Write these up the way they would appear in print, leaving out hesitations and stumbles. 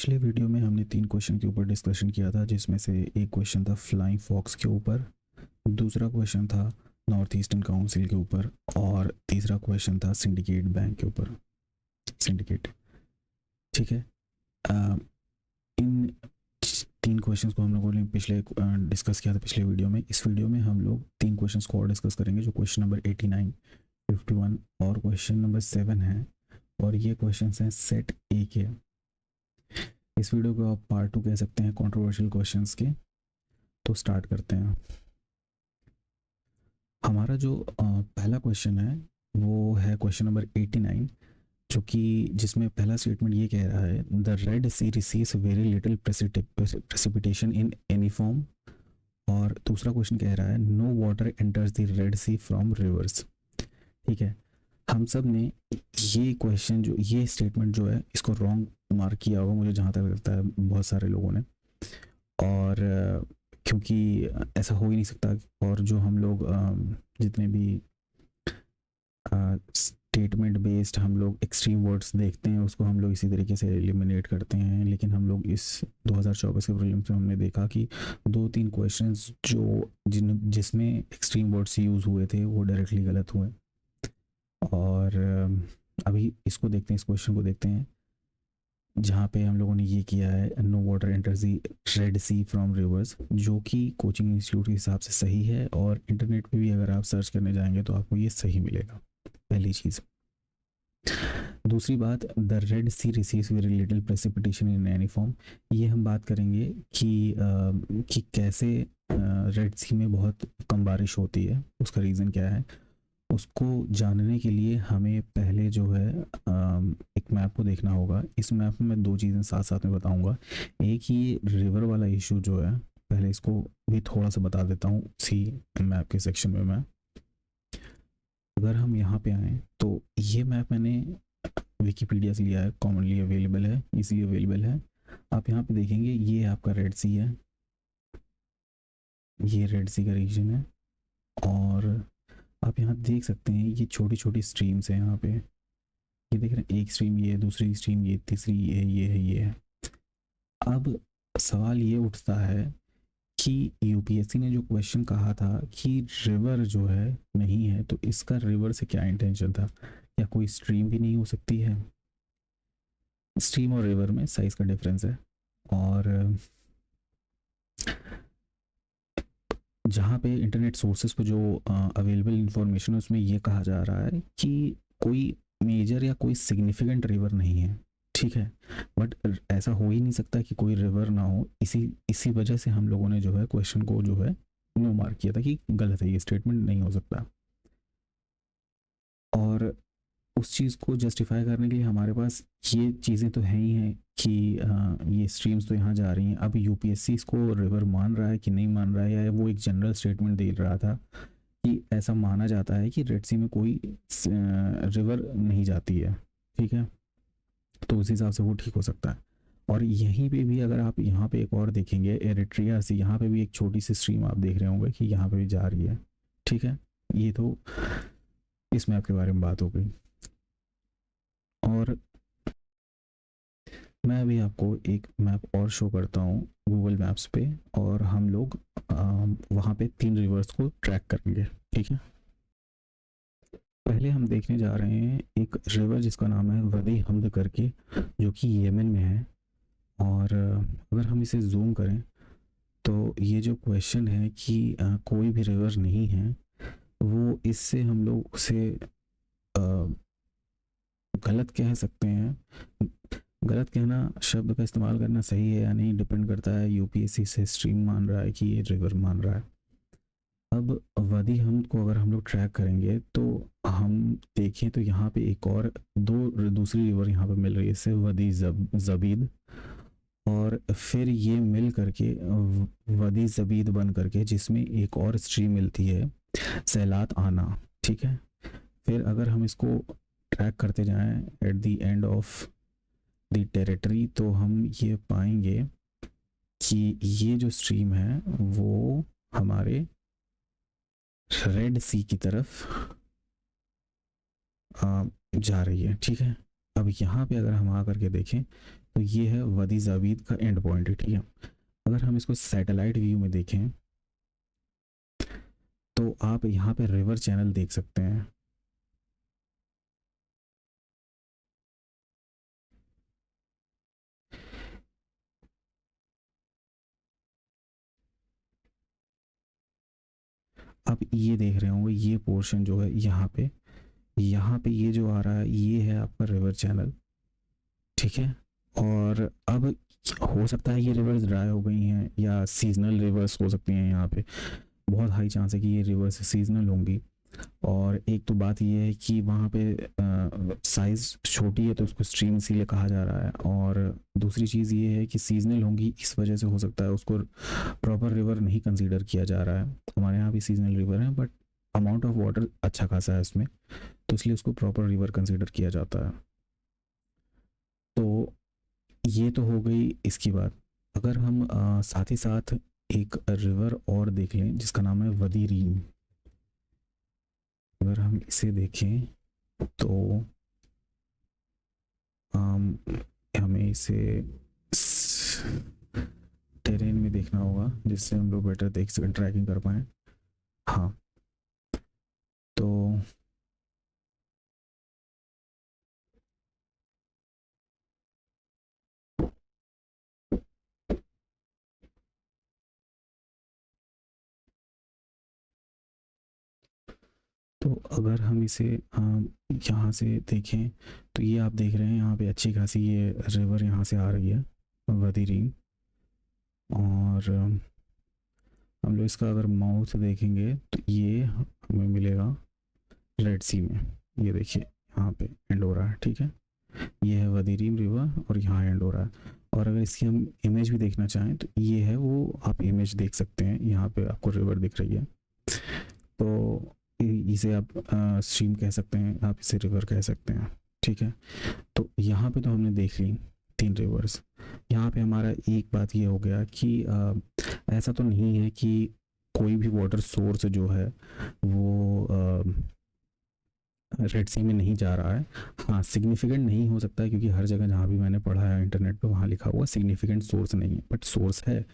पिछले वीडियो में हमने 3 क्वेश्चन के ऊपर डिस्कशन किया था, जिसमें से एक क्वेश्चन था फ्लाइंग फॉक्स के ऊपर, दूसरा क्वेश्चन था नॉर्थ ईस्टर्न काउंसिल के ऊपर और तीसरा क्वेश्चन था सिंडिकेट बैंक के ऊपर। सिंडिकेट, ठीक है। इन 3 क्वेश्चंस को हम लोगों ने पिछले डिस्कस किया था पिछले वीडियो में। इस वीडियो में हम लोग 3 क्वेश्चंस को और डिस्कस करेंगे, जो क्वेश्चन नंबर 89, 51 और क्वेश्चन नंबर 7 है। और ये क्वेश्चंस हैं सेट ए के। इस वीडियो को आप पार्ट 2 कह सकते हैं कंट्रोवर्शियल क्वेश्चंस के। तो स्टार्ट करते हैं। हमारा जो पहला क्वेश्चन है वो है क्वेश्चन नंबर 89, जो कि जिसमें पहला स्टेटमेंट ये कह रहा है the Red Sea receives very little precipitation in any form. और दूसरा क्वेश्चन कह रहा है no water enters the Red Sea from rivers. ठीक है, हम सब ने ये क्वेश्चन जो ये स्टेटमेंट जो है इसको रॉन्ग मार्क किया होगा, मुझे जहाँ तक लगता है बहुत सारे लोगों ने। और क्योंकि ऐसा हो ही नहीं सकता। और जो हम लोग जितने भी स्टेटमेंट बेस्ड हम लोग एक्सट्रीम वर्ड्स देखते हैं, उसको हम लोग इसी तरीके से एलिमिनेट करते हैं। लेकिन हम लोग इस 2024 के प्रीलिम्स में हमने देखा कि 2-3 क्वेश्चंस जो जिसमें एक्सट्रीम वर्ड्स यूज़ हुए थे वो डायरेक्टली गलत हुए। और अभी इसको देखते हैं, इस क्वेश्चन को देखते हैं, जहाँ पे हम लोगों ने ये किया है no water enters the Red Sea from rivers, जो कि कोचिंग इंस्टीट्यूट के हिसाब से सही है। और इंटरनेट पे भी अगर आप सर्च करने जाएंगे तो आपको ये सही मिलेगा, पहली चीज़। दूसरी बात, the Red Sea receives very little precipitation in any form. ये हम बात करेंगे कि कैसे रेड सी में बहुत कम बारिश होती है, उसका रीज़न क्या है। उसको जानने के लिए हमें पहले जो है एक मैप को देखना होगा। इस मैप में मैं 2 चीज़ें साथ साथ में बताऊंगा। एक ये रिवर वाला इशू जो है, पहले इसको भी थोड़ा सा बता देता हूँ सी मैप के सेक्शन में। मैं अगर हम यहाँ पे आएँ तो ये मैप मैंने विकीपीडिया से लिया है, कॉमनली अवेलेबल है, इजीली अवेलेबल है। आप यहाँ पे देखेंगे ये आपका रेड सी है, ये रेड सी का रीजन है। और आप यहाँ देख सकते हैं ये छोटी छोटी स्ट्रीम्स हैं यहाँ पे। ये देख रहे हैं, एक स्ट्रीम ये है, दूसरी स्ट्रीम ये, तीसरी ये है, ये है, ये है। अब सवाल ये उठता है कि यूपीएससी ने जो क्वेश्चन कहा था कि रिवर जो है नहीं है, तो इसका रिवर से क्या इंटेंशन था? क्या कोई स्ट्रीम भी नहीं हो सकती है? स्ट्रीम और रिवर में साइज का डिफरेंस है। और जहाँ पे इंटरनेट सोर्सेज पे जो अवेलेबल इंफॉर्मेशन है उसमें ये कहा जा रहा है कि कोई मेजर या कोई सिग्निफिकेंट रिवर नहीं है। ठीक है, बट ऐसा हो ही नहीं सकता कि कोई रिवर ना हो। इसी वजह से हम लोगों ने जो है क्वेश्चन को जो है नो मार्क किया था कि गलत है, ये स्टेटमेंट नहीं हो सकता। और उस चीज़ को जस्टिफाई करने के लिए हमारे पास ये चीज़ें तो हैं ही हैं कि ये स्ट्रीम्स तो यहाँ जा रही हैं। अब यूपीएससी इसको रिवर मान रहा है कि नहीं मान रहा है, या वो एक जनरल स्टेटमेंट दे रहा था कि ऐसा माना जाता है कि रेड सी में कोई रिवर नहीं जाती है। ठीक है, तो उस हिसाब से वो ठीक हो सकता है। और यहीं पे भी अगर आप यहाँ पे एक और देखेंगे एरिट्रिया से, यहाँ पे भी एक छोटी सी स्ट्रीम आप देख रहे होंगे कि यहाँ पे भी जा रही है। ठीक है, ये तो इस मैप के बारे में बात हो गई। और मैं अभी आपको एक मैप और शो करता हूँ गूगल मैप्स पे, और हम लोग वहाँ पे 3 रिवर्स को ट्रैक करेंगे। ठीक है, पहले हम देखने जा रहे हैं एक रिवर जिसका नाम है वदी हमद करके, जो कि यमन में है। और अगर हम इसे जूम करें तो ये जो क्वेश्चन है कि कोई भी रिवर नहीं है, वो इससे हम लोग उसे गलत कह सकते हैं। गलत कहना शब्द का इस्तेमाल करना सही है या नहीं डिपेंड करता है यूपीएससी से स्ट्रीम मान रहा है कि ये रिवर मान रहा है। अब वादी हमद को अगर हम लोग ट्रैक करेंगे तो हम देखें तो यहाँ पे एक और दूसरी रिवर यहाँ पे मिल रही है, इससे वदी जबीद। और फिर ये मिल करके वदी जबीद बन करके जिसमें एक और स्ट्रीम मिलती है सैलात आना। ठीक है, फिर अगर हम इसको ट्रैक करते जाएं at the end of the territory, तो हम ये पाएंगे कि ये जो स्ट्रीम है वो हमारे रेड सी की तरफ जा रही है। ठीक है, अब यहाँ पे अगर हम आकर के देखें तो ये है वादी जावीद का एंड पॉइंट है, ठीक है। अगर हम इसको सैटेलाइट व्यू में देखें तो आप यहाँ पे रिवर चैनल देख सकते हैं। आप ये देख रहे होंगे ये पोर्शन जो है यहाँ पे ये जो आ रहा है ये है आपका रिवर चैनल, ठीक है। और अब हो सकता है ये रिवर्स ड्राई हो गई हैं या सीजनल रिवर्स हो सकती हैं, यहाँ पे बहुत हाई चांस है कि ये रिवर्स सीजनल होंगी। और एक तो बात ये है कि वहाँ पे साइज़ छोटी है तो उसको स्ट्रीम इसीलिए कहा जा रहा है, और दूसरी चीज़ ये है कि सीजनल होंगी इस वजह से हो सकता है उसको प्रॉपर रिवर नहीं कंसीडर किया जा रहा है। हमारे यहाँ भी सीजनल रिवर है बट अमाउंट ऑफ वाटर अच्छा खासा है इसमें, तो इसलिए उसको प्रॉपर रिवर कंसीडर किया जाता है। तो ये तो हो गई इसकी बात। अगर हम साथ ही साथ एक रिवर और देख लें जिसका नाम है वदी रीम। अगर हम इसे देखें तो हमें इसे टेरेन में देखना होगा जिससे हम लोग बेटर देख सकें, ट्रैकिंग कर पाएँ। हाँ, तो तो अगर हम इसे यहाँ से देखें तो ये आप देख रहे हैं यहाँ पे अच्छी खासी ये रिवर यहाँ से आ रही है वदी रीम। और हम लोग इसका अगर माउथ देखेंगे तो ये हमें मिलेगा रेड सी में। ये देखिए यहाँ पे एंड हो रहा है, ठीक है। ये है वदी रीम रिवर और यहाँ एंड हो रहा है। और अगर इसकी हम इमेज भी देखना चाहें तो ये है वो आप इमेज देख सकते हैं, यहाँ पे आपको रिवर दिख रही है। तो इसे आप स्ट्रीम कह सकते हैं, आप इसे रिवर कह सकते हैं, ठीक है। तो यहाँ पे तो हमने देख ली 3 रिवर्स। यहाँ पे हमारा एक बात ये हो गया कि ऐसा तो नहीं है कि कोई भी वाटर सोर्स जो है वो रेड सी में नहीं जा रहा है। हाँ, सिग्निफिकेंट नहीं हो सकता है क्योंकि हर जगह जहाँ भी मैंने पढ़ा है इंटरनेट पे वहाँ लिखा हुआ सिग्निफिकेंट सोर्स नहीं है, बट सोर्स है।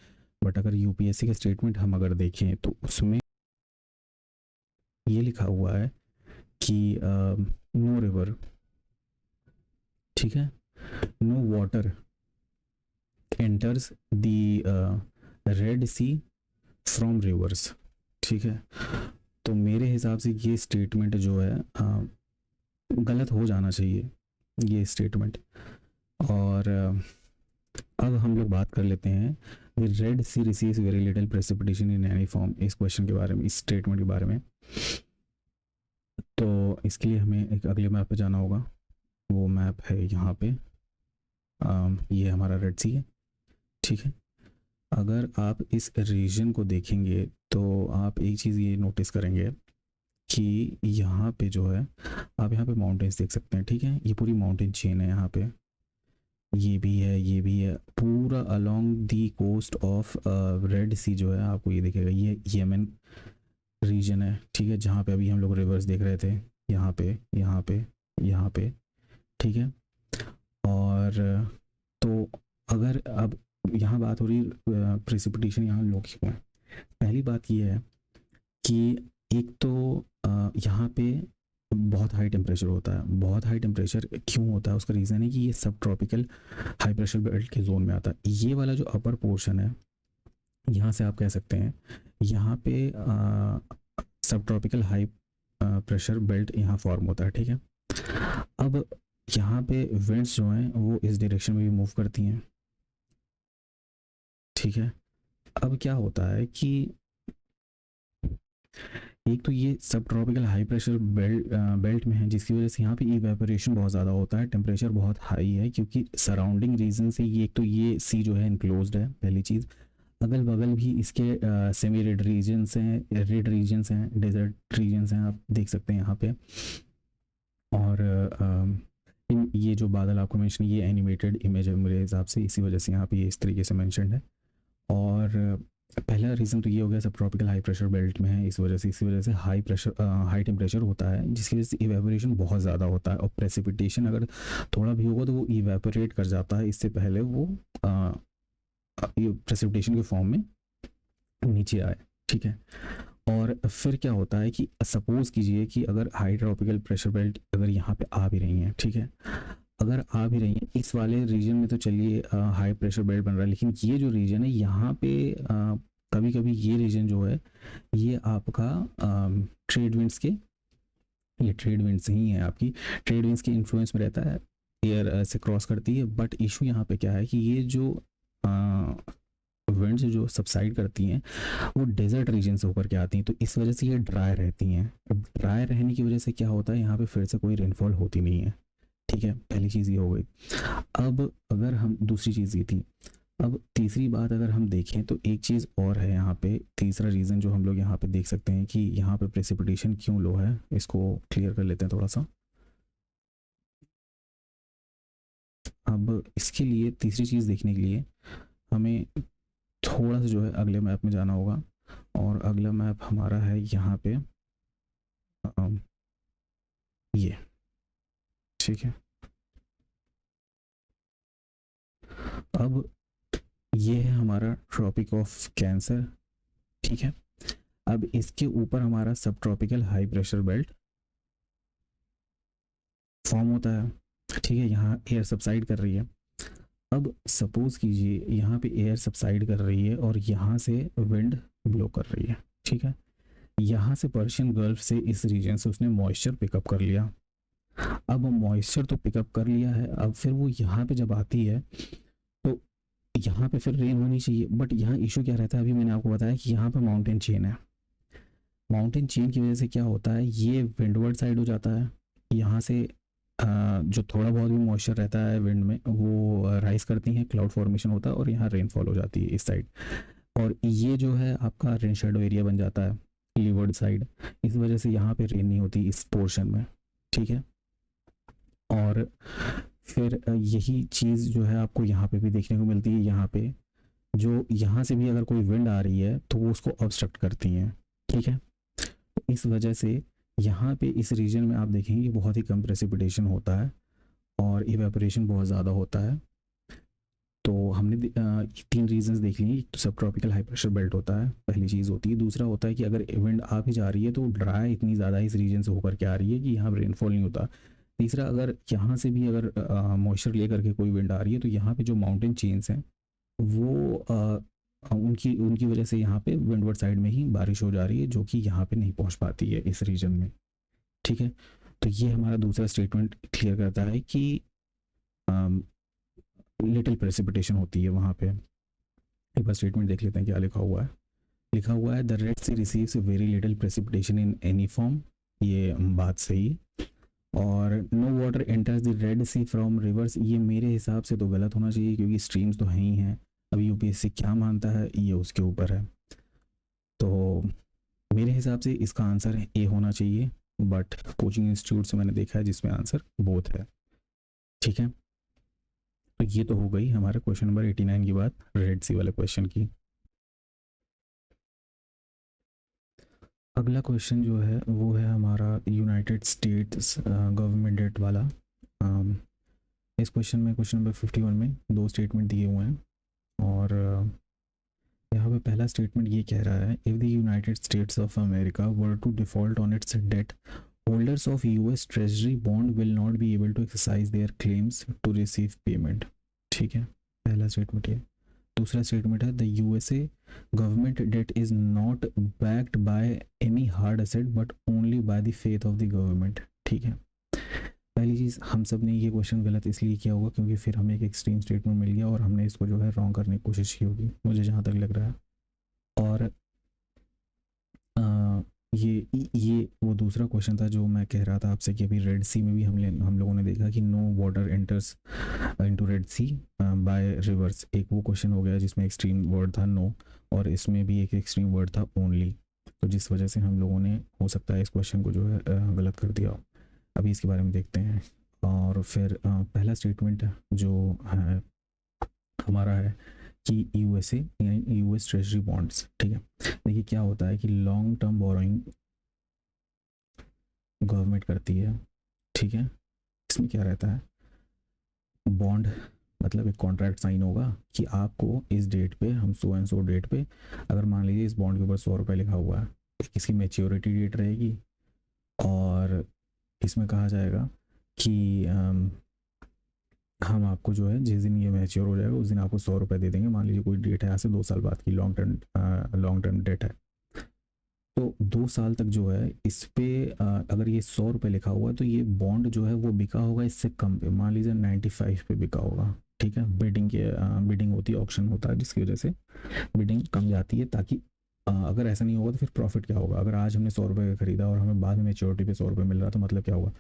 बट अगर यूपीएससी के स्टेटमेंट हम अगर देखें तो उसमें ये लिखा हुआ है कि नो रिवर, ठीक है, no water enters the Red Sea from rivers, ठीक है। तो मेरे हिसाब से ये स्टेटमेंट जो है गलत हो जाना चाहिए ये स्टेटमेंट। और अब हम लोग बात कर लेते हैं the Red Sea receives very little precipitation in any form, इस क्वेश्चन के बारे में, इस स्टेटमेंट के बारे में। तो इसके लिए हमें एक अगले मैप पे जाना होगा। वो मैप है यहाँ पे, ये हमारा रेड सी है, ठीक है। अगर आप इस रीजन को देखेंगे तो आप एक चीज़ ये नोटिस करेंगे कि यहाँ पे जो है आप यहाँ पे माउंटेन्स देख सकते हैं, ठीक है। ये पूरी माउंटेन चेन है, यहाँ पे ये भी है, ये भी है, पूरा along the coast of Red Sea जो है आपको ये दिखेगा। ये यमन रीजन है, ठीक है, जहाँ पे अभी हम लोग रिवर्स देख रहे थे, यहाँ पे, यहाँ पे, यहाँ पे, ठीक है। और तो अगर अब यहाँ बात हो रही प्रेसिपिटेशन यहाँ लो क्यों है, पहली बात ये है कि एक तो यहाँ पे बहुत हाई टेम्परेचर होता है। बहुत हाई टेम्परेचर क्यों होता है उसका रीज़न है कि ये सब ट्रॉपिकल हाई प्रेशर बेल्ट के जोन में आता है। ये वाला जो अपर पोर्शन है यहाँ से आप कह सकते हैं यहाँ पे सब ट्रॉपिकल हाई प्रेशर बेल्ट यहाँ फॉर्म होता है, ठीक है। अब यहाँ पे विंड्स जो हैं वो इस डायरेक्शन में भी मूव करती हैं, ठीक है। अब क्या होता है कि एक तो ये सब ट्रॉपिकल हाई प्रेशर बेल्ट में है जिसकी वजह से यहाँ पे इवेपोरेशन बहुत ज़्यादा होता है, टेम्परेचर बहुत हाई है क्योंकि सराउंडिंग रीजन से ये, एक तो ये सी जो है इनक्लोज्ड है, पहली चीज़। अगल बगल भी इसके सेमी रेड रीजन्स हैं, रेड रीजन्स हैं, डेजर्ट रीजन्स हैं, आप देख सकते हैं यहाँ पे। और ये जो बादल आपको मेंशन, ये एनिमेटेड इमेज है मेरे हिसाब से, इसी वजह से यहाँ पे ये इस तरीके से मेंशनड है। और पहला रीज़न तो ये हो गया, सब ट्रॉपिकल हाई प्रेशर बेल्ट में है, इसी वजह से हाई टेम्परेचर होता है, जिसकी वजह से इवेपोरेशन बहुत ज़्यादा होता है, और प्रेसिपिटेशन अगर थोड़ा भी होगा तो वो इवेपोरेट कर जाता है, इससे पहले वो प्रेसिपिटेशन के फॉर्म में नीचे आए। ठीक है, और फिर क्या होता है कि सपोज कीजिए कि अगर हाई ट्रॉपिकल प्रेशर बेल्ट अगर यहाँ पे आ भी रही हैं, ठीक है, अगर आ भी रही हैं इस वाले रीजन में, तो चलिए हाई प्रेशर बेल्ट बन रहा है, लेकिन ये जो रीजन है यहाँ पे कभी कभी ये रीजन जो है ये आपका ट्रेड विंड्स के, ये ट्रेड विंड्स ही है आपकी, ट्रेड विंड्स के इन्फ्लुएंस में रहता है, एयर से क्रॉस करती है, बट इशू यहाँ पे क्या है कि ये जो विंड्स जो सबसाइड करती हैं वो डेजर्ट रीजन से होकर के आती हैं, तो इस वजह से ये ड्राई रहती हैं। अब ड्राई रहने की वजह से क्या होता है, यहाँ पे फिर से कोई रेनफॉल होती नहीं है। ठीक है, पहली चीज़ ये हो गई। अब अगर हम दूसरी चीज़ ये थी, अब तीसरी बात अगर हम देखें तो एक चीज़ और है यहाँ पे, तीसरा रीज़न जो हम लोग यहाँ पे देख सकते हैं कि यहाँ पे प्रेसिपिटेशन क्यों लो है, इसको क्लियर कर लेते हैं थोड़ा सा। अब इसके लिए तीसरी चीज़ देखने के लिए हमें थोड़ा सा जो है अगले मैप में जाना होगा, और अगला मैप हमारा है यहाँ पे ये। ठीक है, अब ये है हमारा ट्रॉपिक ऑफ कैंसर। ठीक है, अब इसके ऊपर हमारा सब tropical high pressure belt form होता है। ठीक है, यहाँ एयर सबसाइड कर रही है। अब सपोज कीजिए यहाँ पे एयर सबसाइड कर रही है और यहाँ से विंड ब्लो कर रही है। ठीक है, यहाँ से पर्शियन गल्फ से इस रीजन से उसने मॉइस्चर पिकअप कर लिया। अब मॉइस्चर तो पिकअप कर लिया है, अब फिर वो यहाँ पे जब आती है तो यहाँ पे फिर रेन होनी चाहिए, बट यहाँ इशू क्या रहता है, अभी मैंने आपको बताया कि यहाँ पे माउंटेन चेन है। माउंटेन चेन की वजह से क्या होता है, ये विंडवर्ड साइड हो जाता है, यहाँ से जो थोड़ा बहुत भी मॉइस्चर रहता है विंड में वो राइज करती हैं, क्लाउड फॉर्मेशन होता है और यहाँ रेनफॉल हो जाती है इस साइड, और ये जो है आपका रेन शेडो एरिया बन जाता है लीवर्ड साइड, इस वजह से यहाँ पे रेन नहीं होती इस पोर्शन में। ठीक है, और फिर यही चीज़ जो है आपको यहाँ पे भी देखने को मिलती है, यहाँ पे जो यहाँ से भी अगर कोई विंड आ रही है तो वो उसको ऑब्स्ट्रक्ट करती हैं। ठीक है, इस वजह से यहाँ पे इस रीजन में आप देखेंगे बहुत ही कम प्रेसिपिटेशन होता है और इवेपोरेशन बहुत ज़्यादा होता है। तो हमने तीन रीजंस देख लिए, एक तो सब ट्रॉपिकल हाई प्रेशर बेल्ट होता है, पहली चीज़ होती है। दूसरा होता है कि अगर विंड आ भी जा रही है तो ड्राई इतनी ज़्यादा इस रीजन से होकर के आ रही है कि यहाँ रेनफॉल नहीं होता। तीसरा, अगर यहाँ से भी अगर मॉइस्चर लेकर के कोई विंड आ रही है तो यहाँ पे जो माउंटेन चेन्स हैं वो उनकी उनकी वजह से यहाँ पे विंडवर्ड साइड में ही बारिश हो जा रही है, जो कि यहाँ पे नहीं पहुँच पाती है इस रीजन में। ठीक है, तो ये हमारा दूसरा स्टेटमेंट क्लियर करता है कि लिटिल प्रेसिपिटेशन होती है वहाँ पे। एक बार स्टेटमेंट देख लेते हैं क्या लिखा हुआ है। लिखा हुआ है the Red Sea receives very little precipitation in any form, ये बात सही है। और no water enters the Red Sea from rivers, ये मेरे हिसाब से तो गलत होना चाहिए क्योंकि स्ट्रीम्स तो हैं ही हैं। अब यूपीएससी क्या मानता है ये उसके ऊपर है, तो मेरे हिसाब से इसका आंसर ए होना चाहिए, बट कोचिंग इंस्टीट्यूट से मैंने देखा है जिसमें आंसर बोथ है। ठीक है, तो ये तो हो गई हमारे क्वेश्चन नंबर 89 की बात, रेड सी वाले क्वेश्चन की। अगला क्वेश्चन जो है वो है हमारा यूनाइटेड स्टेट्स गवर्नमेंट डेट वाला। इस क्वेश्चन में क्वेश्चन नंबर 51 में दो स्टेटमेंट दिए हुए हैं, और यहाँ पे पहला स्टेटमेंट ये कह रहा है, if the United States of America were to default on its debt, holders of US treasury bond will not be able to exercise their claims to receive payment. ठीक है, पहला स्टेटमेंट ये। दूसरा स्टेटमेंट है the USA government debt is not backed by any hard asset but only by the faith of the government. ठीक है, पहली चीज़, हम सब ने ये क्वेश्चन गलत इसलिए किया होगा क्योंकि फिर हमें एक एक्सट्रीम स्टेटमेंट मिल गया और हमने इसको जो है रॉन्ग करने की कोशिश की होगी, मुझे जहाँ तक लग रहा है। और ये वो दूसरा क्वेश्चन था जो मैं कह रहा था आपसे कि अभी रेड सी में भी हम लोगों ने देखा कि no water enters into Red Sea by rivers, एक वो क्वेश्चन हो गया जिसमें एक्सट्रीम वर्ड था नो, और इसमें भी एक एक्सट्रीम वर्ड था ओनली, तो जिस वजह से हम लोगों ने हो सकता है इस क्वेश्चन को जो है गलत कर दिया। अभी इसके बारे में देखते हैं। और फिर पहला स्टेटमेंट जो है हमारा है कि यूएसए यानी यूएस ट्रेजरी बॉन्ड्स, ठीक है। देखिए क्या होता है कि लॉन्ग टर्म बोरोइंग गवर्नमेंट करती है, ठीक है। इसमें क्या रहता है, बॉन्ड मतलब एक कॉन्ट्रैक्ट साइन होगा कि आपको इस डेट पे, हम सो एंड सो डेट पे, अगर मान लीजिए इस बॉन्ड के ऊपर 100 रुपये लिखा हुआ है, इसकी मेच्योरिटी डेट रहेगी और इसमें कहा जाएगा कि हम आपको जो है जिस दिन ये मैच्योर हो जाएगा उस दिन आपको 100 रुपये दे देंगे। मान लीजिए कोई डेट है आज से 2 साल बाद की, लॉन्ग टर्म डेट है, तो 2 साल तक जो है इस पे अगर ये 100 रुपये लिखा हुआ है तो ये बॉन्ड जो है वो बिका होगा इससे कम पे, मान लीजिए 95 पे बिका होगा, ठीक है। बिडिंग होती है, ऑक्शन होता है, जिसकी वजह से बिडिंग कम जाती है, ताकि अगर ऐसा नहीं होगा तो फिर प्रॉफिट क्या होगा। अगर आज हमने 100 रुपये का खरीदा और हमें बाद में मेच्योरिटी पे 100 रुपये मिल रहा तो मतलब क्या होगा।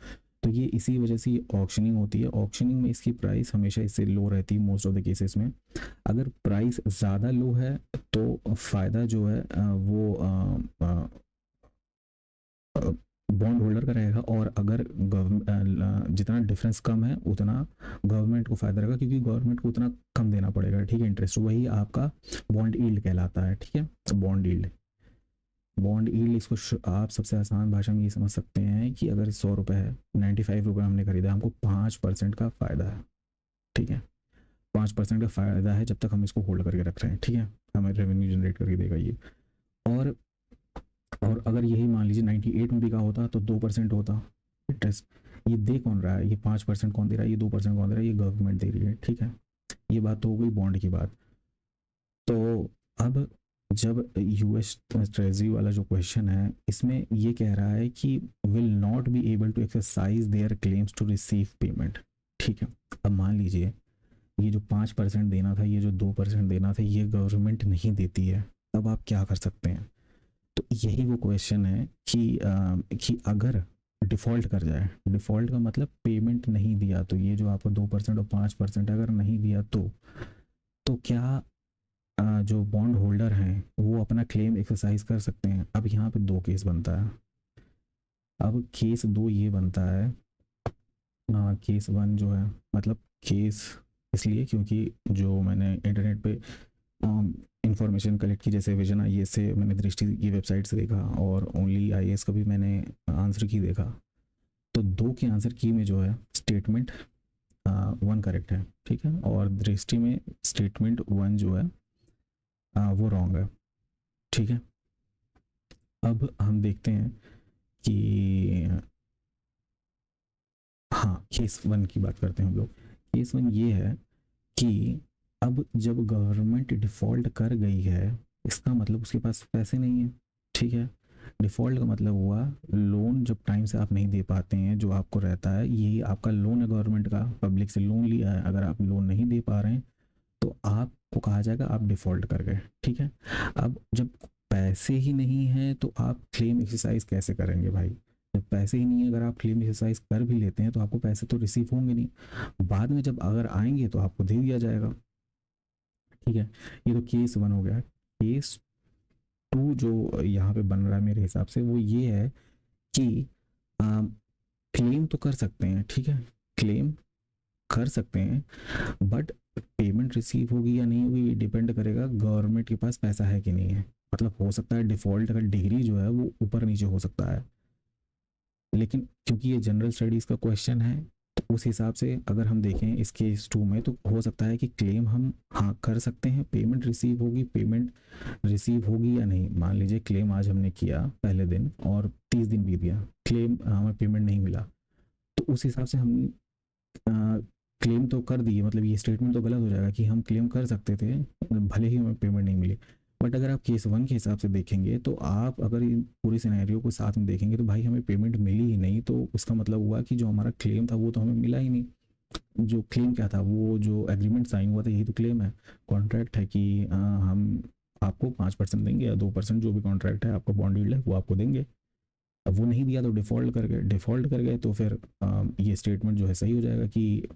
तो ये इसी वजह से ऑक्शनिंग होती है। ऑक्शनिंग में इसकी प्राइस हमेशा इससे लो रहती है मोस्ट ऑफ द केसेस में। अगर प्राइस ज़्यादा लो है तो फ़ायदा जो है वो बॉन्ड होल्डर का रहेगा, और अगर जितना डिफरेंस कम है उतना गवर्नमेंट को फ़ायदा रहेगा, क्योंकि गवर्नमेंट को उतना कम देना पड़ेगा, ठीक है, इंटरेस्ट। वही आपका बॉन्ड यील्ड कहलाता है, ठीक है। बॉन्ड यील्ड, बॉन्ड यील्ड इसको आप सबसे आसान भाषा में ये समझ सकते हैं कि अगर 100 रुपये है, 95 रुपये हमने खरीदा, हमको 5% का फ़ायदा है, ठीक है। 5% का फ़ायदा है जब तक हम इसको होल्ड करके रख रहे हैं, ठीक है। हमें रेवेन्यू जनरेट करके देगा ये। और और अगर यही मान लीजिए 98 में बिका होता तो 2% होता इंटरेस्ट। ये दे कौन रहा है, ये 5% कौन दे रहा है, ये 2% कौन दे रहा है, ये गवर्नमेंट दे रही है, ठीक है। ये बात तो हो गई बॉन्ड की बात। तो अब जब यूएस ट्रेजरी वाला जो क्वेश्चन है, इसमें ये कह रहा है कि will not be able to exercise their claims to receive payment, ठीक है। अब मान लीजिए ये जो 5% देना था, ये जो 2% देना था, ये गवर्नमेंट नहीं देती है, तब आप क्या कर सकते हैं। तो यही वो क्वेश्चन है कि अगर डिफ़ॉल्ट कर जाए, डिफ़ॉल्ट का मतलब पेमेंट नहीं दिया, तो ये जो आपको 2% और 5% अगर नहीं दिया तो क्या जो बॉन्ड होल्डर हैं वो अपना क्लेम एक्सरसाइज कर सकते हैं। अब यहाँ पे 2 केस बनता है। अब केस 2 ये बनता है, केस 1 जो है, मतलब केस इसलिए क्योंकि जो मैंने इंटरनेट पे इंफॉर्मेशन कलेक्ट की, जैसे विजन आईएएस से मैंने दृष्टि की वेबसाइट से देखा, और ओनली आईएएस का भी मैंने आंसर की देखा, तो 2 के आंसर की में जो है स्टेटमेंट 1 करेक्ट है, ठीक है, और दृष्टि में स्टेटमेंट 1 जो है वो रॉन्ग है, ठीक है। अब हम देखते हैं कि हाँ, केस 1 की बात करते हैं हम लोग। केस 1 ये है कि अब जब गवर्नमेंट डिफ़ॉल्ट कर गई है, इसका मतलब उसके पास पैसे नहीं है, ठीक है। डिफ़ॉल्ट का मतलब हुआ लोन जब टाइम से आप नहीं दे पाते हैं, जो आपको रहता है, यही आपका लोन है, गवर्नमेंट का, पब्लिक से लोन लिया है, अगर आप लोन नहीं दे पा रहे हैं तो आपको कहा जाएगा आप डिफ़ॉल्ट कर गए, ठीक है। अब जब पैसे ही नहीं हैं तो आप क्लेम एक्सरसाइज कैसे करेंगे भाई। जब पैसे ही नहीं है, अगर आप क्लेम एक्सरसाइज कर भी लेते हैं तो आपको पैसे तो रिसीव होंगे नहीं, बाद में जब अगर आएंगे तो आपको दे दिया जाएगा, ठीक है। ये तो केस 1 हो गया। केस 2 जो यहाँ पे बन रहा है मेरे हिसाब से, वो ये है कि क्लेम तो कर सकते हैं, ठीक है, क्लेम कर सकते हैं, बट पेमेंट रिसीव होगी या नहीं होगी डिपेंड करेगा गवर्नमेंट के पास पैसा है कि नहीं है। मतलब हो सकता है डिफ़ॉल्ट का डिग्री जो है वो ऊपर नीचे हो सकता है, लेकिन क्योंकि ये जनरल स्टडीज़ का क्वेश्चन है, तो उस हिसाब से अगर हम देखें इस केस 2 में, तो हो सकता है कि क्लेम हम हाँ कर सकते हैं, पेमेंट रिसीव होगी या नहीं। मान लीजिए क्लेम आज हमने किया पहले दिन और 30 दिन बीत गया, क्लेम हमें पेमेंट नहीं मिला, तो उस हिसाब से हम क्लेम तो कर दिए, मतलब ये स्टेटमेंट तो गलत हो जाएगा कि हम क्लेम कर सकते थे भले ही हमें पेमेंट नहीं मिली। बट अगर आप केस 1 के हिसाब से देखेंगे, तो आप अगर इन पूरी सिनेरियो को साथ में देखेंगे तो भाई हमें पेमेंट मिली ही नहीं, तो उसका मतलब हुआ कि जो हमारा क्लेम था वो तो हमें मिला ही नहीं। जो क्लेम क्या था, वो जो एग्रीमेंट साइन हुआ था यही तो क्लेम है, कॉन्ट्रैक्ट है कि हम आपको 5% देंगे या 2%, जो भी कॉन्ट्रैक्ट है, आपका बॉन्ड यील्ड है वो आपको देंगे। अब वो नहीं दिया तो डिफ़ॉल्ट कर गए तो फिर ये स्टेटमेंट जो है सही हो जाएगा कि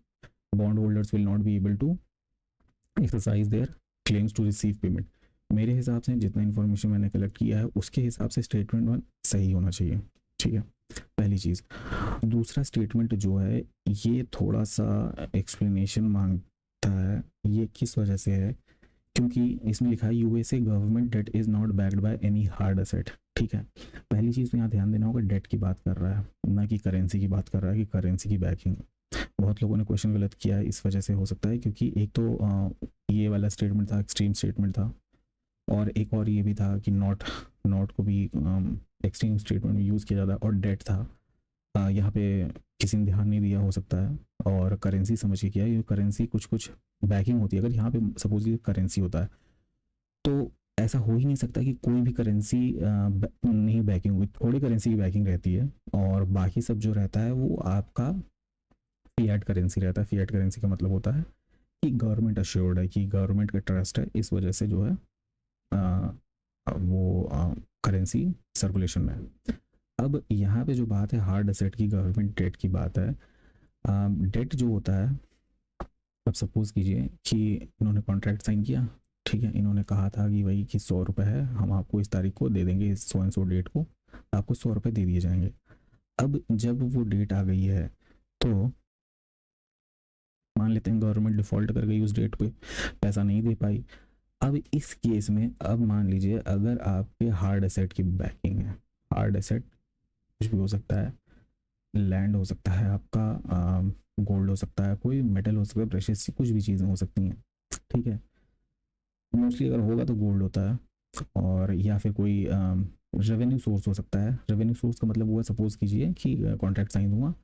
bond holders will not be able to exercise their claims to receive payment. मेरे हिसाब से जितना इन्फॉर्मेशन मैंने कलेक्ट किया है उसके हिसाब से स्टेटमेंट 1 सही होना चाहिए, ठीक है, पहली चीज़। दूसरा स्टेटमेंट जो है ये थोड़ा सा एक्सप्लेनेशन मांगता है। ये किस वजह से है, क्योंकि इसमें लिखा है USA government that is not backed by any hard asset. ठीक है, पहली चीज़ तो यहाँ ध्यान देना होगा, डेट की बात कर रहा है, ना कि करेंसी की बात कर रहा है कि करेंसी की बैकिंग। बहुत लोगों ने क्वेश्चन गलत किया है, इस वजह से हो सकता है, क्योंकि एक तो ये वाला स्टेटमेंट था, एक्सट्रीम स्टेटमेंट था, और एक और ये भी था कि नॉट नॉट को भी एक्सट्रीम स्टेटमेंट में यूज़ किया जाता है, और डेट था यहाँ पे किसी ने ध्यान नहीं दिया हो सकता है, और करेंसी समझ के किया, ये करेंसी कुछ कुछ बैकिंग होती है। अगर यहाँ पे सपोज ये करेंसी होता है तो ऐसा हो ही नहीं सकता कि कोई भी करेंसी नहीं बैकिंग हुई, थोड़ी करेंसी की बैकिंग रहती है, और बाकी सब जो रहता है वो आपका फिएट करेंसी रहता है। फिएट करेंसी का मतलब होता है कि गवर्नमेंट अश्योर्ड है, कि गवर्नमेंट का ट्रस्ट है, इस वजह से जो है वो करेंसी सर्कुलेशन में है। अब यहाँ पे जो बात है हार्ड एसेट की, गवर्नमेंट डेट की बात है। डेट जो होता है, अब सपोज कीजिए कि इन्होंने कॉन्ट्रैक्ट साइन किया, ठीक है, इन्होंने कहा था कि भाई कि 100 रुपये है, हम आपको इस तारीख को दे देंगे, इस 100 डेट को आपको 100 रुपये दे दिए जाएंगे। अब जब वो डेट आ गई है तो मान लेते हैं गवर्नमेंट डिफ़ॉल्ट कर गई उस डेट पे, पैसा नहीं दे पाई। अब इस केस में अब मान लीजिए अगर आपके हार्ड एसेट की बैकिंग है, हार्ड एसेट कुछ भी हो सकता है, लैंड हो सकता है आपका, गोल्ड हो सकता है, कोई मेटल हो सकता है, प्रेशियस कुछ भी चीज़ें हो सकती हैं, ठीक है, मोस्टली अगर होगा तो गोल्ड होता है, और या फिर कोई रेवेन्यू सोर्स हो सकता है। रेवेन्यू सोर्स का मतलब हुआ, सपोज कीजिए कि कॉन्ट्रैक्ट साइन हुआ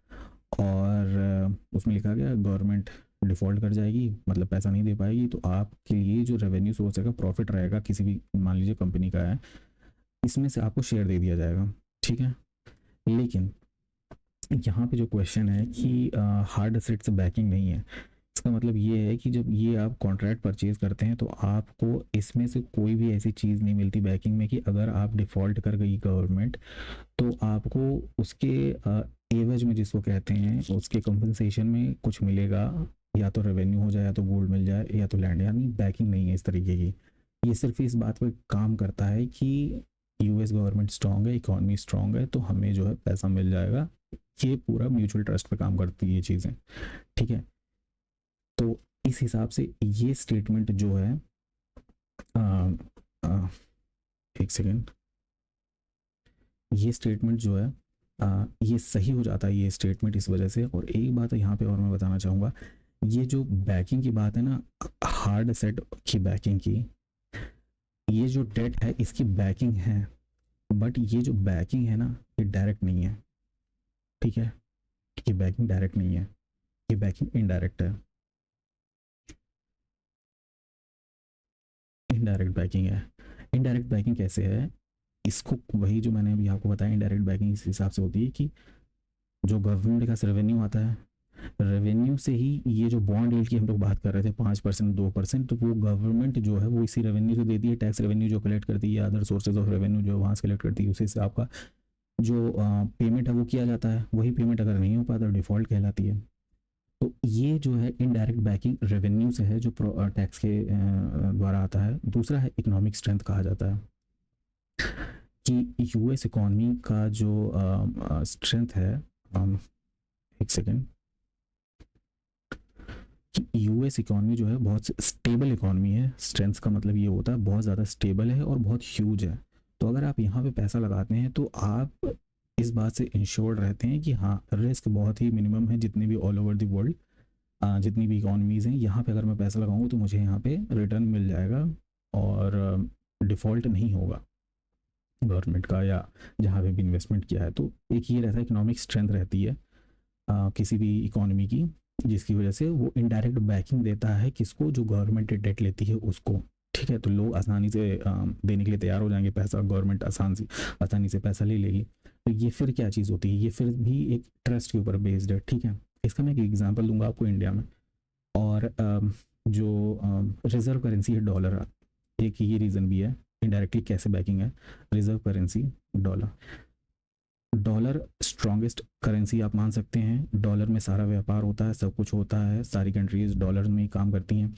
और उसमें लिखा गया गवर्नमेंट डिफ़ॉल्ट कर जाएगी, मतलब पैसा नहीं दे पाएगी, तो आपके लिए जो रेवेन्यू सोर्स है, प्रॉफिट रहेगा, किसी भी मान लीजिए कंपनी का है, इसमें से आपको शेयर दे दिया जाएगा, ठीक है। लेकिन यहाँ पे जो क्वेश्चन है कि हार्ड एसेट से बैकिंग नहीं है, इसका मतलब ये है कि जब ये आप कॉन्ट्रैक्ट परचेज करते हैं तो आपको इसमें से कोई भी ऐसी चीज़ नहीं मिलती बैकिंग में कि अगर आप डिफ़ॉल्ट कर गई गवर्नमेंट तो आपको उसके एवज में, जिसको कहते हैं, उसके कंपनसेशन में कुछ मिलेगा, या तो रेवेन्यू हो जाए, या तो गोल्ड मिल जाए, या तो लैंड, यानी बैकिंग नहीं है इस तरीके की। ये सिर्फ इस बात पर काम करता है कि यूएस गवर्नमेंट स्ट्रांग है, इकोनॉमी स्ट्रांग है, तो हमें जो है पैसा मिल जाएगा। ये पूरा म्यूचुअल ट्रस्ट पर काम करती है ये चीज़ें, ठीक है। तो इस हिसाब से ये स्टेटमेंट जो है आ, आ, एक सेकेंड, ये स्टेटमेंट जो है ये सही हो जाता है ये स्टेटमेंट इस वजह से। और एक बात यहाँ पे और मैं बताना चाहूँगा, ये जो बैकिंग की बात है ना, हार्ड एसेट की बैकिंग की, ये जो डेट है इसकी बैकिंग है, बट ये जो बैकिंग है ना ये डायरेक्ट नहीं है, ठीक है, ये बैकिंग डायरेक्ट नहीं है, ये बैकिंग इनडायरेक्ट है, इनडायरेक्ट बैकिंग है। इनडायरेक्ट बैकिंग कैसे है, इसको वही जो मैंने अभी आपको बताया, इनडायरेक्ट बैकिंग इस हिसाब से होती है कि जो गवर्नमेंट का रेवेन्यू आता है, रेवेन्यू से ही ये जो बॉन्ड यील्ड की हम लोग बात कर रहे थे 5% 2%, तो वो गवर्नमेंट जो है वो इसी रेवेन्यू से देती है, टैक्स रेवेन्यू जो कलेक्ट करती है, अदर सोर्सेज ऑफ रेवेन्यू जो वहाँ से कलेक्ट करती है, उसी से आपका जो पेमेंट है वो किया जाता है। वही पेमेंट अगर नहीं हो पाता तो डिफ़ॉल्ट कहलाती है। तो ये जो है इनडायरेक्ट बैकिंग रेवेन्यू से है, जो टैक्स के द्वारा आता है। दूसरा है इकोनॉमिक स्ट्रेंथ, कहा जाता है कि यूएस इकॉनमी का जो स्ट्रेंथ है, एक सेकेंड, कि यूएस इकॉनमी जो है बहुत स्टेबल इकॉनमी है। स्ट्रेंथ का मतलब ये होता है बहुत ज़्यादा स्टेबल है और बहुत ह्यूज है। तो अगर आप यहाँ पे पैसा लगाते हैं तो आप इस बात से इंश्योर्ड रहते हैं कि हाँ, रिस्क बहुत ही मिनिमम है। जितने भी ऑल ओवर द वर्ल्ड जितनी भी इकॉनमीज़ हैं, यहाँ पे अगर मैं पैसा लगाऊंगा तो मुझे यहाँ पे रिटर्न मिल जाएगा और डिफ़ॉल्ट नहीं होगा गवर्नमेंट का, या जहाँ पे भी इन्वेस्टमेंट किया है। तो एक ये रहता है, इकोनॉमिक स्ट्रेंथ रहती है किसी भी इकॉनमी की, जिसकी वजह से वो इनडायरेक्ट बैकिंग देता है किसको, जो गवर्नमेंट डेट लेती है उसको, ठीक है। तो लोग आसानी से देने के लिए तैयार हो जाएंगे पैसा, गवर्नमेंट आसानी से पैसा ले लेगी। तो ये फिर क्या चीज़ होती है, ये फिर भी एक ट्रस्ट के ऊपर बेस्ड है, ठीक है। इसका मैं एक एग्जांपल दूंगा आपको इंडिया में। और जो रिजर्व करेंसी है डॉलर, एक ये रीज़न भी है इनडायरेक्टली कैसे बैकिंग है। Reserve currency dollar, dollar strongest currency आप मान सकते हैं। डॉलर में सारा व्यापार होता है, सब कुछ होता है, सारी कंट्रीज डॉलर में ही काम करती हैं।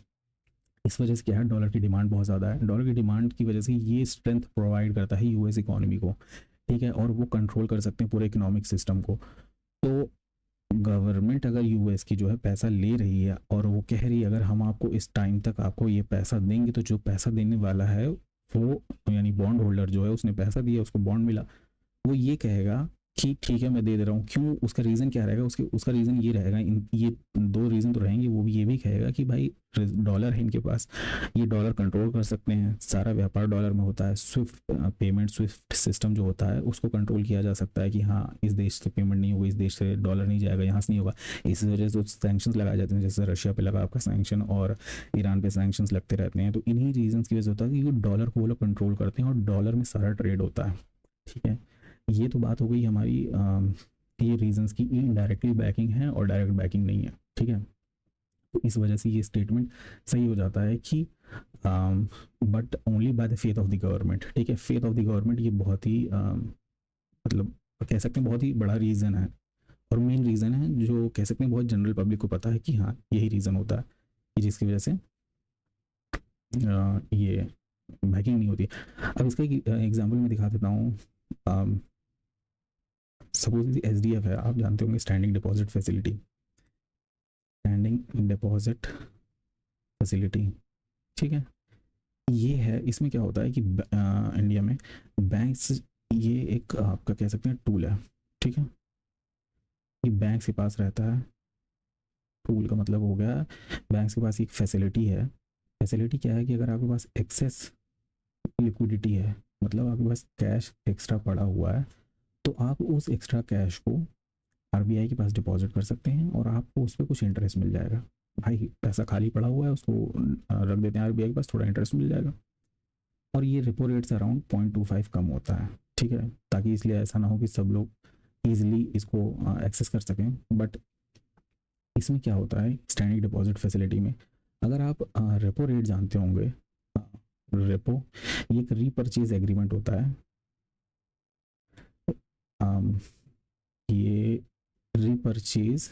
इस वजह से क्या है, डॉलर की डिमांड बहुत ज़्यादा है। डॉलर की डिमांड की वजह से ये स्ट्रेंथ प्रोवाइड करता है यूएस इकोनॉमी को, ठीक है, और वो कंट्रोल कर सकते हैं पूरे इकोनॉमिक सिस्टम को। तो गवर्नमेंट अगर यूएस की जो है पैसा ले रही है और वो कह रही है अगर हम आपको इस टाइम तक आपको ये पैसा देंगे, तो जो पैसा देने वाला है वो, यानी बॉन्ड होल्डर जो है उसने पैसा दिया, उसको बॉन्ड मिला, वो ये कहेगा कि ठीक है मैं दे रहा हूँ। क्यों? उसका रीज़न क्या रहेगा? उसका रीज़न ये रहेगा, ये दो रीज़न तो रहेंगे। वो भी ये भी कहेगा कि भाई डॉलर है इनके पास, ये डॉलर कंट्रोल कर सकते हैं, सारा व्यापार डॉलर में होता है, स्विफ्ट पेमेंट, स्विफ्ट सिस्टम जो होता है उसको कंट्रोल किया जा सकता है कि हाँ इस देश से पेमेंट नहीं होगी, इस देश से डॉलर नहीं जाएगा, यहाँ से नहीं होगा। इस वजह से सैंक्शंस लगाए जाते हैं, जैसे रशिया पे लगा आपका सैंक्शन और ईरान पे सैंक्शंस लगते रहते हैं। तो इन्हीं रीजन की वजह से होता है कि डॉलर को वो लोग कंट्रोल करते हैं और डॉलर में सारा ट्रेड होता है। ठीक है, ये तो बात हो गई हमारी ये रीजंस की इनडायरेक्टली बैकिंग है और डायरेक्ट बैकिंग नहीं है। ठीक है, तो इस वजह से ये स्टेटमेंट सही हो जाता है कि but only by the faith of the government. ठीक है, फेथ ऑफ द गवर्नमेंट ये बहुत ही मतलब कह सकते हैं बहुत ही बड़ा रीज़न है और मेन रीज़न है, जो कह सकते हैं बहुत जनरल पब्लिक को पता है कि हाँ यही रीज़न होता है कि जिसकी वजह से ये बैकिंग नहीं होती। अब इसका एक एग्जाम्पल मैं दिखा देता हूँ। सपोज एसडीएफ है, आप जानते होंगे standing deposit facility, standing deposit facility. ठीक है, ये है, इसमें क्या होता है कि इंडिया में बैंक्स, ये एक आपका कह सकते हैं टूल है। ठीक है, ये बैंक्स के पास रहता है, टूल का मतलब हो गया बैंक्स के पास एक फैसिलिटी है। फैसिलिटी क्या है कि अगर आपके पास एक्सेस लिक्विडिटी है, मतलब आपके पास कैश एक्स्ट्रा पड़ा हुआ है, तो आप उस एक्स्ट्रा कैश को आरबीआई के पास डिपॉजिट कर सकते हैं और आपको उस पर कुछ इंटरेस्ट मिल जाएगा। भाई पैसा खाली पड़ा हुआ है, उसको रख देते हैं आरबीआई के पास, थोड़ा इंटरेस्ट मिल जाएगा। और ये रेपो रेट से अराउंड 0.25 कम होता है। ठीक है, ताकि इसलिए ऐसा ना हो कि सब लोग ईजिली इसको एक्सेस कर सकें। बट इसमें क्या होता है स्टैंडिंग डिपॉजिट फैसिलिटी में, अगर आप रेपो रेट जानते होंगे, रेपो ये एक रीपर्चेज एग्रीमेंट होता है। ये रीपर्चेज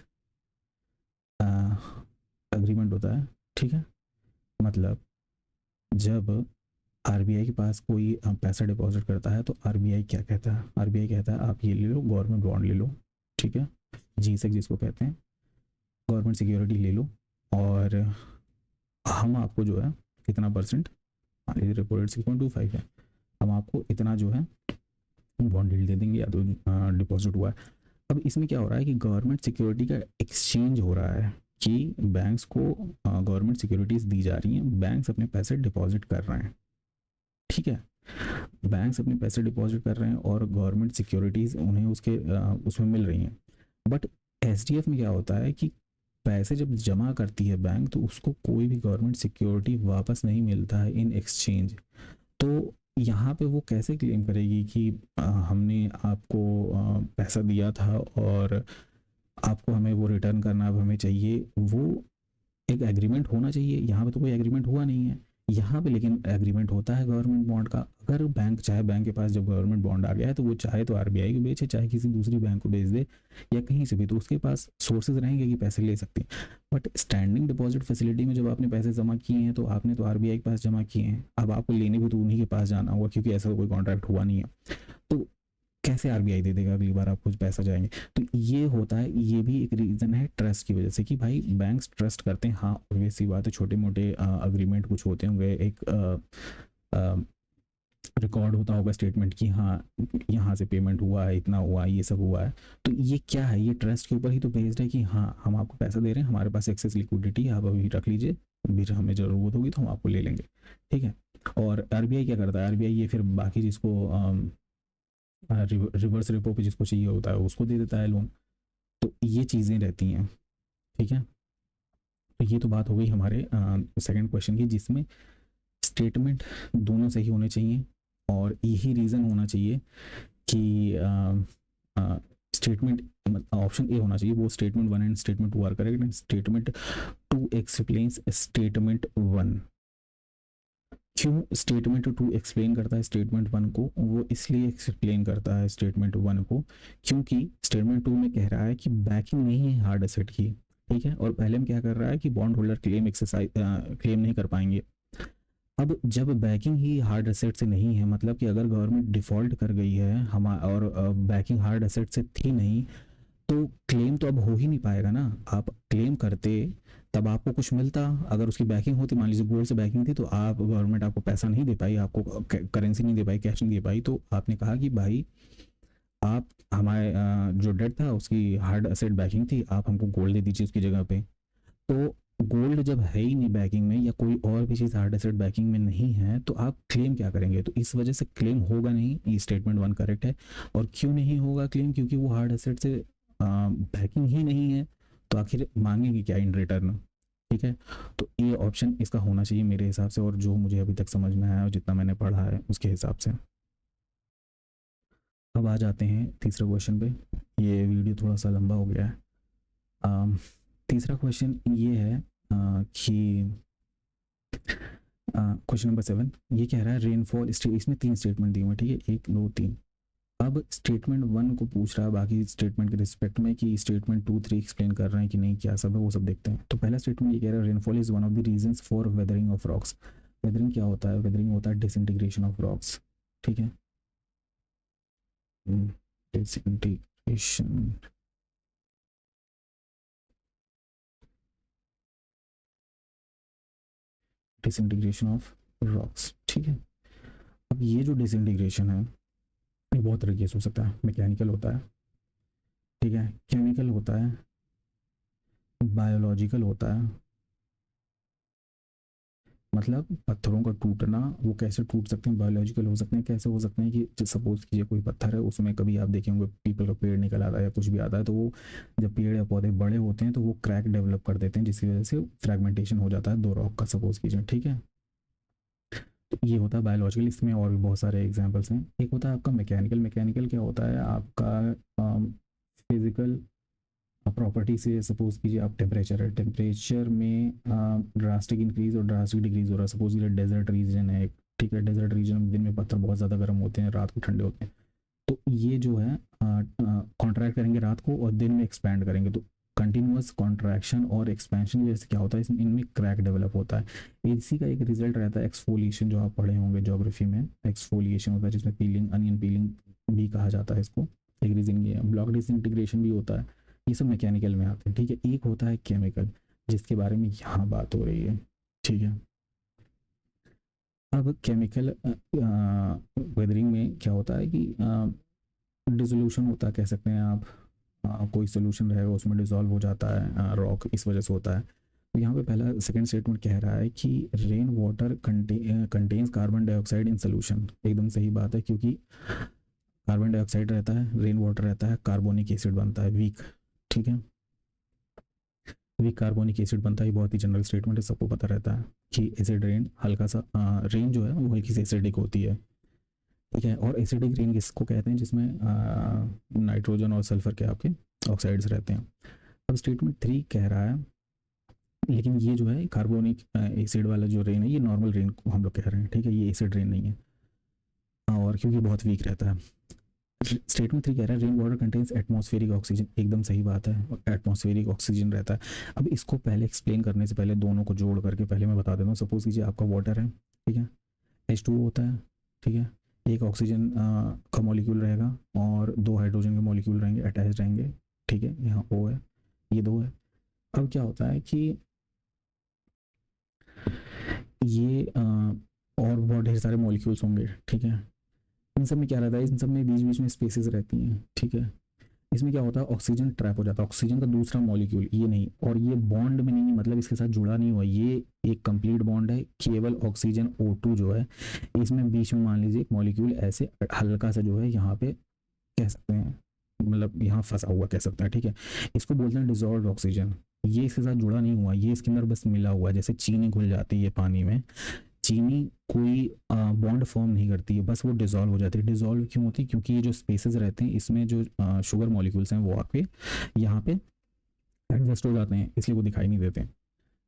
एग्रीमेंट होता है। ठीक है, मतलब जब आरबीआई के पास कोई पैसा डिपॉजिट करता है तो आरबीआई क्या कहता है, आरबीआई कहता है आप ये ले लो, गवर्नमेंट बॉन्ड ले लो। ठीक है, जीसेक जिसको कहते हैं, गवर्नमेंट सिक्योरिटी ले लो और हम आपको जो है कितना परसेंट, मान लीजिए रेपो रेट 6.25 है, हम आपको इतना जो है बॉन्ड डील दे देंगे या तो डिपॉजिट हुआ है। अब इसमें क्या हो रहा है कि गवर्नमेंट सिक्योरिटी का एक्सचेंज हो रहा है कि बैंक्स को गवर्नमेंट सिक्योरिटीज़ दी जा रही हैं, बैंक्स अपने पैसे डिपॉजिट कर रहे हैं। ठीक है, बैंक्स अपने पैसे डिपॉजिट कर रहे हैं और गवर्नमेंट सिक्योरिटीज़ उन्हें उसके उसमें मिल रही हैं। बट एसडीएफ में क्या होता है कि पैसे जब जमा करती है बैंक, तो उसको कोई भी गवर्नमेंट सिक्योरिटी वापस नहीं मिलता है इन एक्सचेंज। तो यहाँ पे वो कैसे क्लेम करेगी कि हमने आपको पैसा दिया था और आपको हमें वो रिटर्न करना अब हमें चाहिए? वो एक एग्रीमेंट होना चाहिए, यहाँ पे तो कोई एग्रीमेंट हुआ नहीं है। यहाँ पे लेकिन एग्रीमेंट होता है गवर्नमेंट बॉन्ड का। अगर बैंक चाहे, बैंक के पास जब गवर्नमेंट बॉन्ड आ गया है तो वो चाहे तो आरबीआई को बेचे, चाहे किसी दूसरी बैंक को बेच दे या कहीं से भी, तो उसके पास सोर्सेज रहेंगे कि पैसे ले सकते हैं। बट स्टैंडिंग डिपॉजिट फैसिलिटी में जब आपने पैसे जमा किए हैं तो आपने तो आरबीआई के पास जमा किए हैं, अब आपको लेने भी तो उन्हीं के पास जाना होगा, क्योंकि ऐसा कोई कॉन्ट्रैक्ट हुआ नहीं है। तो कैसे आरबीआई दे देगा अगली बार आपको पैसा जाएंगे? तो ये होता है, ये भी एक रीज़न है ट्रस्ट की वजह से कि भाई बैंक्स ट्रस्ट करते हैं। हाँ ऑब्वियस सी बात है, छोटे मोटे अग्रीमेंट कुछ होते होंगे, एक रिकॉर्ड होता होगा स्टेटमेंट कि हाँ यहाँ से पेमेंट हुआ है, इतना हुआ है, ये सब हुआ है। तो ये क्या है, ये ट्रस्ट के ऊपर ही तो बेस्ड है कि हाँ हम आपको पैसा दे रहे हैं, हमारे पास एक्सेस लिक्विडिटी है, आप अभी रख लीजिए, फिर हमें ज़रूरत होगी तो हम आपको ले लेंगे। ठीक है, और आरबीआई क्या करता है, आरबीआई ये फिर बाकी जिसको रिवर्स रेपो पे जिसको चाहिए होता है उसको दे देता है लोन। तो ये चीज़ें रहती हैं। ठीक है, तो ये तो बात हो गई हमारे सेकंड क्वेश्चन की, जिसमें स्टेटमेंट दोनों सही होने चाहिए और यही रीज़न होना चाहिए कि स्टेटमेंट ऑप्शन ए होना चाहिए, वो statement 1 and statement 2 are correct and statement 2 explains statement 1। क्यों स्टेटमेंट 2 एक्सप्लेन करता है स्टेटमेंट 1 को? वो इसलिए एक्सप्लेन करता है स्टेटमेंट 1 को क्योंकि स्टेटमेंट 2 में कह रहा है कि बैकिंग नहीं है हार्ड एसेट की। ठीक है, और पहले में क्या कर रहा है कि bond holder claim exercise claim नहीं कर पाएंगे। अब जब बैकिंग ही हार्ड एसेट से नहीं है, मतलब कि अगर गवर्नमेंट डिफॉल्ट कर गई है हम और बैकिंग हार्ड एसेट से थी नहीं, तो क्लेम तो अब हो ही नहीं पाएगा ना। आप क्लेम करते तब आपको कुछ मिलता, अगर उसकी बैकिंग होती, मान लीजिए गोल्ड से बैकिंग थी, तो आप गवर्नमेंट आपको पैसा नहीं दे पाई, आपको करेंसी नहीं दे पाई, कैश नहीं दे पाई, तो आपने कहा कि भाई आप हमारे जो डेट था उसकी हार्ड एसेट बैकिंग थी, आप हमको गोल्ड दे दीजिए उसकी जगह पे। तो गोल्ड जब है ही नहीं बैकिंग में, या कोई और भी चीज़ हार्ड एसेट बैकिंग में नहीं है, तो आप क्लेम क्या करेंगे? तो इस वजह से क्लेम होगा नहीं, ये स्टेटमेंट वन करेक्ट है। और क्यों नहीं होगा क्लेम? क्योंकि वो हार्ड एसेट से बैकिंग ही नहीं है, तो आखिर मांगेंगे क्या इन रिटर्न? ठीक है, तो ये ऑप्शन इसका होना चाहिए मेरे हिसाब से, और जो मुझे अभी तक समझ में आया और जितना मैंने पढ़ा है उसके हिसाब से। अब आ जाते हैं तीसरे क्वेश्चन पे। ये वीडियो थोड़ा सा लंबा हो गया है। तीसरा क्वेश्चन ये है कि क्वेश्चन नंबर 7 ये कह रहा है रेनफॉल, इसमें 3 स्टेटमेंट दिए हुए हैं, ठीक है, 1 2 3। अब स्टेटमेंट 1 को पूछ रहा है बाकी स्टेटमेंट के रिस्पेक्ट में कि स्टेटमेंट 2 3 एक्सप्लेन कर रहे हैं कि नहीं, क्या सब है वो सब देखते हैं। तो पहला स्टेटमेंट ये कह रहा है rainfall is one of the reasons for weathering of rocks. Weathering क्या होता है? वेदरिंग होता है डिसइंटीग्रेशन ऑफ रॉक्स, ठीक है, डिसइंटीग्रेशन, डिसइंटीग्रेशन ऑफ रॉक्स, ठीक है। अब ये जो डिसइंटीग्रेशन है ये बहुत तरह के हो सकता है, मैकेनिकल होता है, ठीक है, केमिकल होता है, बायोलॉजिकल होता है, मतलब पत्थरों का टूटना, वो कैसे टूट सकते हैं, बायोलॉजिकल हो सकते हैं, कैसे हो सकते हैं कि सपोज कीजिए कोई पत्थर है, उसमें कभी आप देखेंगे पीपल का पेड़ निकल आता है या कुछ भी आता है, तो वो जब पेड़ या पौधे बड़े होते हैं तो वो क्रैक डेवलप कर देते हैं, जिसकी वजह से फ्रेगमेंटेशन हो जाता है दो रॉक का, सपोज कीजिए, ठीक है। तो ये होता है बायोलॉजिकल। इसमें और भी बहुत सारे एग्जाम्पल्स हैं। एक होता है आपका मैकेनिकल। मैकेनिकल क्या होता है? आपका फिजिकल प्रॉपर्टी से, सपोज कीजिए आप टेम्परेचर है, टेम्परेचर में ड्रास्टिक इंक्रीज और ड्रास्टिक डिक्रीज हो रहा है, सपोज कीजिए डेजर्ट रीजन है, ठीक है, डेजर्ट रीजन में दिन में पत्थर बहुत ज़्यादा गर्म होते हैं, रात को ठंडे होते हैं, तो ये जो है कॉन्ट्रैक्ट करेंगे रात को और दिन में एक्सपैंड करेंगे, तो कंटिन्यूअस कॉन्ट्रैक्शन और एक्सपेंशन की वजह से क्या होता है, इसमें इनमें क्रैक डेवलप होता है। इसी का एक रिजल्ट रहता है एक्सफोलिएशन, जो आप पढ़े होंगे ज्योग्राफी में, एक्सफोलिएशन होता है जिसमें पीलिंग, अनियन पीलिंग भी कहा जाता है इसको। एक रीजन ये है। ब्लॉक डिसइंटीग्रेशन भी होता है। ये सब मैकेनिकल में आते हैं, ठीक है। एक होता है केमिकल, जिसके बारे में यहाँ बात हो रही है, ठीक है। अब केमिकल वेदरिंग में क्या होता है कि डिसोल्यूशन होता है, कह सकते हैं आप, कोई सोल्यूशन रहेगा उसमें डिसॉल्व हो जाता है रॉक, इस वजह से होता है। तो यहाँ पे पहला सेकंड स्टेटमेंट कह रहा है कि rain water contains carbon dioxide in solution. एकदम सही बात है, क्योंकि कार्बन डाइऑक्साइड रहता है, रेन वाटर रहता है, कार्बोनिक एसिड बनता है वीक, ठीक है, वीक कार्बोनिक एसिड बनता है। बहुत ही जनरल स्टेटमेंट है, सबको पता रहता है कि एसिड रेन हल्का सा रेन जो है वो हल्की सी एसिडिक होती है, ठीक है। और एसिडिक रेन किसको कहते हैं? जिसमें नाइट्रोजन और सल्फर के आपके ऑक्साइड्स रहते हैं। अब स्टेटमेंट 3 कह रहा है, लेकिन ये जो है कार्बोनिक एसिड वाला जो रेन है, ये नॉर्मल रेन को हम लोग कह रहे हैं, ठीक है, ये एसिड रेन नहीं है, और क्योंकि बहुत वीक रहता है। स्टेटमेंट 3 कह रहा है rain water contains atmospheric oxygen. एकदम सही बात है, एटमॉस्फेरिक ऑक्सीजन रहता है। अब इसको पहले एक्सप्लेन करने से पहले दोनों को जोड़ करके पहले मैं बता देता हूँ। सपोज कीजिए आपका वाटर है, ठीक है, H2O होता है, ठीक है, एक ऑक्सीजन का मॉलिक्यूल रहेगा और 2 हाइड्रोजन के मॉलिक्यूल रहेंगे, अटैच रहेंगे, ठीक है, यहाँ O है, ये 2 है। अब क्या होता है कि ये और बहुत ढेर सारे मॉलिक्यूल्स होंगे, ठीक है। इन सब में क्या रहता है? इन सब में बीच बीच में स्पेसेस रहती हैं, ठीक है। इसमें क्या होता है? ऑक्सीजन ट्रैप हो जाता है, ऑक्सीजन का दूसरा मॉलिक्यूल, ये नहीं, और ये बॉन्ड में नहीं है, मतलब इसके साथ जुड़ा नहीं हुआ, ये एक कंप्लीट बॉन्ड है। केवल ऑक्सीजन O2 जो है, इसमें बीच में मान लीजिए एक मॉलिक्यूल ऐसे हल्का सा जो है यहाँ पे, कह सकते हैं, मतलब यहाँ फंसा हुआ कह सकते हैं, ठीक है। इसको बोलते हैं डिजॉल्व ऑक्सीजन। ये इसके साथ जुड़ा नहीं हुआ, ये इसके अंदर बस मिला हुआ है, जैसे चीनी घुल जाती है पानी में, चीनी कोई बॉन्ड फॉर्म नहीं करती है, बस वो डिजॉल्व हो जाती है। डिजॉल्व क्यों होती है? क्योंकि ये जो स्पेसेस रहते हैं इसमें जो शुगर मॉलिक्यूल्स हैं वो आके यहाँ पे एडजस्ट हो जाते हैं, इसलिए वो दिखाई नहीं देते हैं।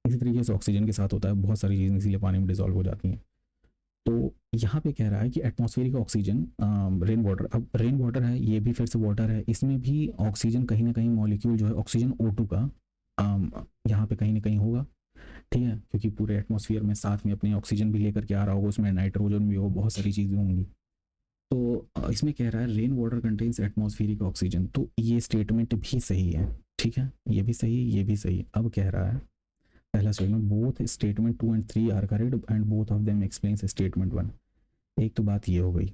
इसी तरीके से ऑक्सीजन के साथ होता है, बहुत सारी चीज़ें इसीलिए पानी में डिजॉल्व हो जाती हैं। तो यहाँ पे कह रहा है कि एटमॉस्फेरिक ऑक्सीजन, रेन वाटर, अब रेन वाटर है, ये भी फिर से वाटर है, इसमें भी ऑक्सीजन कहीं ना कहीं मॉलिक्यूल जो है ऑक्सीजन O2 का यहाँ पे कहीं ना कहीं होगा, ठीक है, क्योंकि पूरे एटमॉस्फेयर में साथ में अपनी ऑक्सीजन भी लेकर के आ रहा होगा, उसमें नाइट्रोजन भी हो, बहुत सारी चीज़ें होंगी। तो इसमें कह रहा है rain water contains atmospheric oxygen, तो ये स्टेटमेंट भी सही है, ठीक है, ये भी सही है, ये भी सही है। अब कह रहा है पहला statement, both statement 2 and 3 are correct and both of them explains statement 1। एक तो बात ये हो गई,